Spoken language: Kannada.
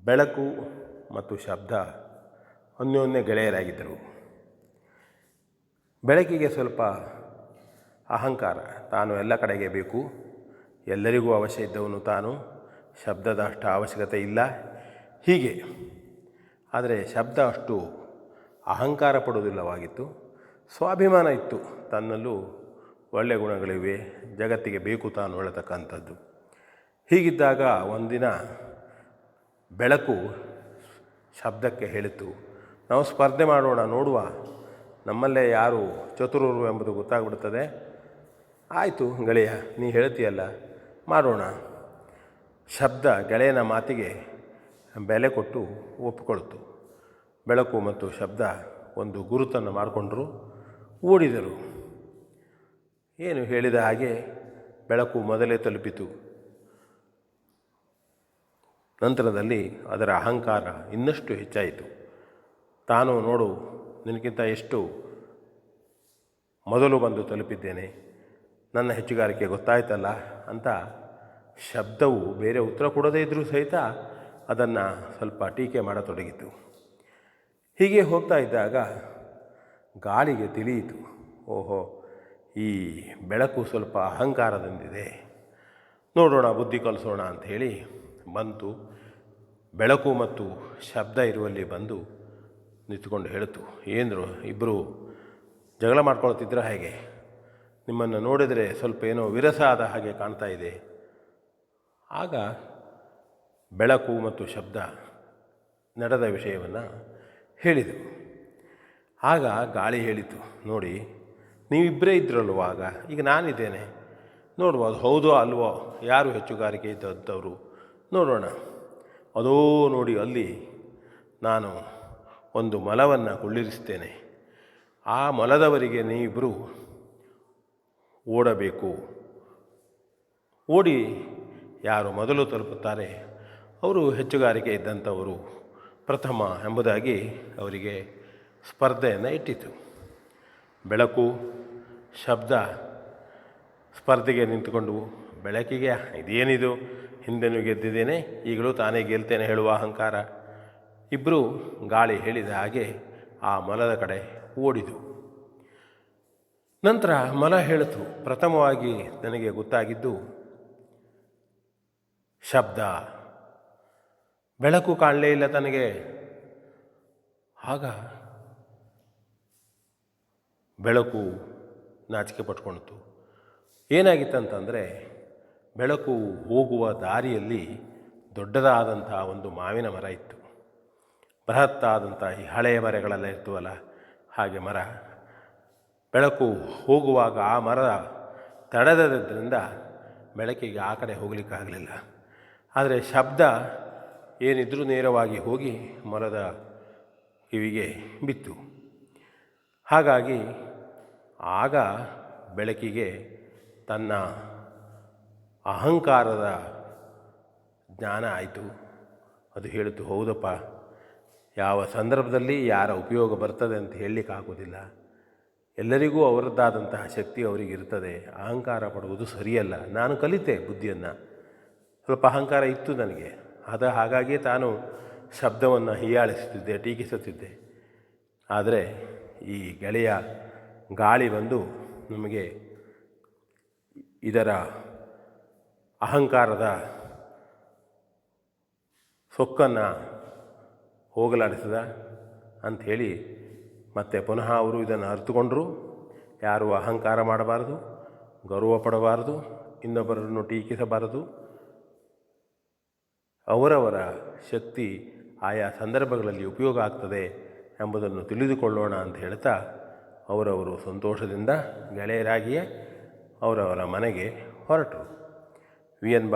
ಬೆಳಕು ಮತ್ತು ಶಬ್ದ ಅನ್ಯೋನ್ಯ ಗೆಳೆಯರಾಗಿದ್ದರು. ಬೆಳಕಿಗೆ ಸ್ವಲ್ಪ ಅಹಂಕಾರ, ತಾನು ಎಲ್ಲ ಕಡೆಗೆ ಬೇಕು, ಎಲ್ಲರಿಗೂ ಅವಶ್ಯ ಇದ್ದವನು ತಾನು, ಶಬ್ದದ ಅಷ್ಟು ಅವಶ್ಯಕತೆ ಇಲ್ಲ ಹೀಗೆ. ಆದರೆ ಶಬ್ದ ಅಷ್ಟು ಅಹಂಕಾರ ಪಡುವುದಿಲ್ಲವಾಗಿತ್ತು, ಸ್ವಾಭಿಮಾನ ಇತ್ತು, ತನ್ನಲ್ಲೂ ಒಳ್ಳೆಯ ಗುಣಗಳಿವೆ, ಜಗತ್ತಿಗೆ ಬೇಕು ತಾನು ಹೇಳತಕ್ಕಂಥದ್ದು. ಹೀಗಿದ್ದಾಗ ಒಂದಿನ ಬೆಳಕು ಶಬ್ದಕ್ಕೆ ಹೇಳಿತು, ನಾವು ಸ್ಪರ್ಧೆ ಮಾಡೋಣ, ನೋಡುವ ನಮ್ಮಲ್ಲೇ ಯಾರು ಚತುರರು ಎಂಬುದು ಗೊತ್ತಾಗ್ಬಿಡ್ತದೆ. ಆಯಿತು ಗೆಳೆಯ, ನೀ ಹೇಳ್ತೀಯಲ್ಲ, ಮಾಡೋಣ. ಶಬ್ದ ಗೆಳೆಯನ ಮಾತಿಗೆ ಬೆಲೆ ಕೊಟ್ಟು ಒಪ್ಪಿಕೊಳ್ತು. ಬೆಳಕು ಮತ್ತು ಶಬ್ದ ಒಂದು ಗುರುತನ್ನು ಮಾಡಿಕೊಂಡ್ರು, ಓಡಿದರು. ಏನು ಹೇಳಿದ ಹಾಗೆ ಬೆಳಕು ಮೊದಲೇ ತಲುಪಿತು. ನಂತರದಲ್ಲಿ ಅದರ ಅಹಂಕಾರ ಇನ್ನಷ್ಟು ಹೆಚ್ಚಾಯಿತು. ತಾನು ನೋಡು, ನಿನಗಿಂತ ಎಷ್ಟು ಮೊದಲು ಬಂದು ತಲುಪಿದ್ದೇನೆ, ನನ್ನ ಹೆಚ್ಚುಗಾರಿಕೆ ಗೊತ್ತಾಯ್ತಲ್ಲ ಅಂತ ಶಬ್ದವು ಬೇರೆ ಉತ್ತರ ಕೊಡದೇ ಇದ್ದರೂ ಸಹಿತ ಅದನ್ನು ಸ್ವಲ್ಪ ಟೀಕೆ ಮಾಡತೊಡಗಿತು. ಹೀಗೆ ಹೋಗ್ತಾ ಇದ್ದಾಗ ಗಾಳಿಗೆ ತಿಳಿಯಿತು, ಓಹೋ, ಈ ಬೆಳಕು ಸ್ವಲ್ಪ ಅಹಂಕಾರದಿಂದಿದೆ, ನೋಡೋಣ, ಬುದ್ಧಿ ಕಲಿಸೋಣ ಅಂಥೇಳಿ ಬಂತು. ಬೆಳಕು ಮತ್ತು ಶಬ್ದ ಇರುವಲ್ಲಿ ಬಂದು ನಿಂತ್ಕೊಂಡು ಹೇಳಿತು, ಏನರು ಇಬ್ಬರು ಜಗಳ ಮಾಡ್ಕೊಳ್ತಿದ್ರೆ ಹೇಗೆ? ನಿಮ್ಮನ್ನು ನೋಡಿದರೆ ಸ್ವಲ್ಪ ಏನೋ ವಿರಸ ಆದ ಹಾಗೆ ಕಾಣ್ತಾ ಇದೆ. ಆಗ ಬೆಳಕು ಮತ್ತು ಶಬ್ದ ನಡೆದ ವಿಷಯವನ್ನು ಹೇಳಿದರು. ಆಗ ಗಾಳಿ ಹೇಳಿತು, ನೋಡಿ, ನೀವಿಬ್ಬರೇ ಇದ್ರಲ್ವ ಆಗ, ಈಗ ನಾನಿದ್ದೇನೆ, ನೋಡುವ ಅದು ಹೌದೋ ಅಲ್ವೋ, ಯಾರು ಹೆಚ್ಚುಗಾರಿಕೆ ಇದ್ದವರು ನೋಡೋಣ. ಅದೋ ನೋಡಿ, ಅಲ್ಲಿ ನಾನು ಒಂದು ಮೊಲವನ್ನು ಕುಳ್ಳಿರಿಸ್ತೇನೆ, ಆ ಮೊಲದವರಿಗೆ ನೀವಿಬ್ಬರು ಓಡಬೇಕು, ಓಡಿ ಯಾರು ಮೊದಲು ತಲುಪುತ್ತಾರೆ ಅವರು ಹೆಚ್ಚುಗಾರಿಕೆ ಇದ್ದಂಥವರು ಪ್ರಥಮ ಎಂಬುದಾಗಿ ಅವರಿಗೆ ಸ್ಪರ್ಧೆಯನ್ನು ಇಟ್ಟಿತು. ಬೆಳಕು ಶಬ್ದ ಸ್ಪರ್ಧೆಗೆ ನಿಂತುಕೊಂಡು, ಬೆಳಕಿಗೆ ಇದೇನಿದು, ಹಿಂದೆನೂ ಗೆದ್ದಿದ್ದೇನೆ, ಈಗಲೂ ತಾನೇ ಗೆಲ್ತೇನೆ ಹೇಳುವ ಅಹಂಕಾರ. ಇಬ್ಬರು ಗಾಳಿ ಹೇಳಿದ ಹಾಗೆ ಆ ಮೊಲದ ಕಡೆ ಓಡಿದು. ನಂತರ ಮೊಲ ಹೇಳಿತು, ಪ್ರಥಮವಾಗಿ ನನಗೆ ಗೊತ್ತಾಗಿದ್ದು ಶಬ್ದ, ಬೆಳಕು ಕಾಣಲೇ ಇಲ್ಲ ತನಗೆ. ಆಗ ಬೆಳಕು ನಾಚಿಕೆ ಪಟ್ಕೊಳ್ತು. ಏನಾಗಿತ್ತಂತಂದರೆ, ಬೆಳಕು ಹೋಗುವ ದಾರಿಯಲ್ಲಿ ದೊಡ್ಡದಾದಂಥ ಒಂದು ಮಾವಿನ ಮರ ಇತ್ತು. ಬೃಹತ್ತಾದಂಥ ಈ ಹಳೆಯ ಮರಗಳೆಲ್ಲ ಇರ್ತವಲ್ಲ, ಹಾಗೆ ಮರ. ಬೆಳಕು ಹೋಗುವಾಗ ಆ ಮರ ತಡೆದದ್ರಿಂದ ಬೆಳಕಿಗೆ ಆ ಕಡೆ ಹೋಗಲಿಕ್ಕಾಗಲಿಲ್ಲ. ಆದರೆ ಶಬ್ದ ಏನಿದ್ರೂ ನೇರವಾಗಿ ಹೋಗಿ ಮರದ ಕಿವಿಗೆ ಬಿತ್ತು. ಹಾಗಾಗಿ ಆಗ ಬೆಳಕಿಗೆ ತನ್ನ ಅಹಂಕಾರದ ಜ್ಞಾನ ಆಯಿತು. ಅದು ಹೇಳಿತು, ಹೌದಪ್ಪ, ಯಾವ ಸಂದರ್ಭದಲ್ಲಿ ಯಾರ ಉಪಯೋಗ ಬರ್ತದೆ ಅಂತ ಹೇಳಲಿಕ್ಕಾಗೋದಿಲ್ಲ, ಎಲ್ಲರಿಗೂ ಅವರದ್ದಾದಂತಹ ಶಕ್ತಿ ಅವರಿಗಿರ್ತದೆ, ಅಹಂಕಾರ ಪಡುವುದು ಸರಿಯಲ್ಲ. ನಾನು ಕಲಿತೆ ಬುದ್ಧಿಯನ್ನು, ಸ್ವಲ್ಪ ಅಹಂಕಾರ ಇತ್ತು ನನಗೆ, ಹಾಗಾಗಿ ತಾನು ಶಬ್ದವನ್ನು ಹೀಯಾಳಿಸುತ್ತಿದ್ದೆ, ಟೀಕಿಸುತ್ತಿದ್ದೆ. ಆದರೆ ಈ ಗೆಳೆಯ ಗಾಳಿ ಬಂದು ನಮಗೆ ಇದರ ಅಹಂಕಾರದ ಸೊಕ್ಕನ್ನು ಹೋಗಲಾಡಿಸಿದ ಅಂಥೇಳಿ ಮತ್ತೆ ಪುನಃ ಅವರು ಇದನ್ನು ಅರ್ಥಕೊಂಡರು. ಯಾರೂ ಅಹಂಕಾರ ಮಾಡಬಾರದು, ಗೌರವ ಪಡಬಾರದು, ಇನ್ನೊಬ್ಬರನ್ನು ಟೀಕಿಸಬಾರದು, ಅವರವರ ಶಕ್ತಿ ಆಯಾ ಸಂದರ್ಭಗಳಲ್ಲಿ ಉಪಯೋಗ ಆಗ್ತದೆ ಎಂಬುದನ್ನು ತಿಳಿದುಕೊಳ್ಳೋಣ ಅಂತ ಹೇಳ್ತಾ ಅವರವರು ಸಂತೋಷದಿಂದ ಗೆಳೆಯರಾಗಿಯೇ ಅವರವರ ಮನೆಗೆ ಹೊರಟರು. V N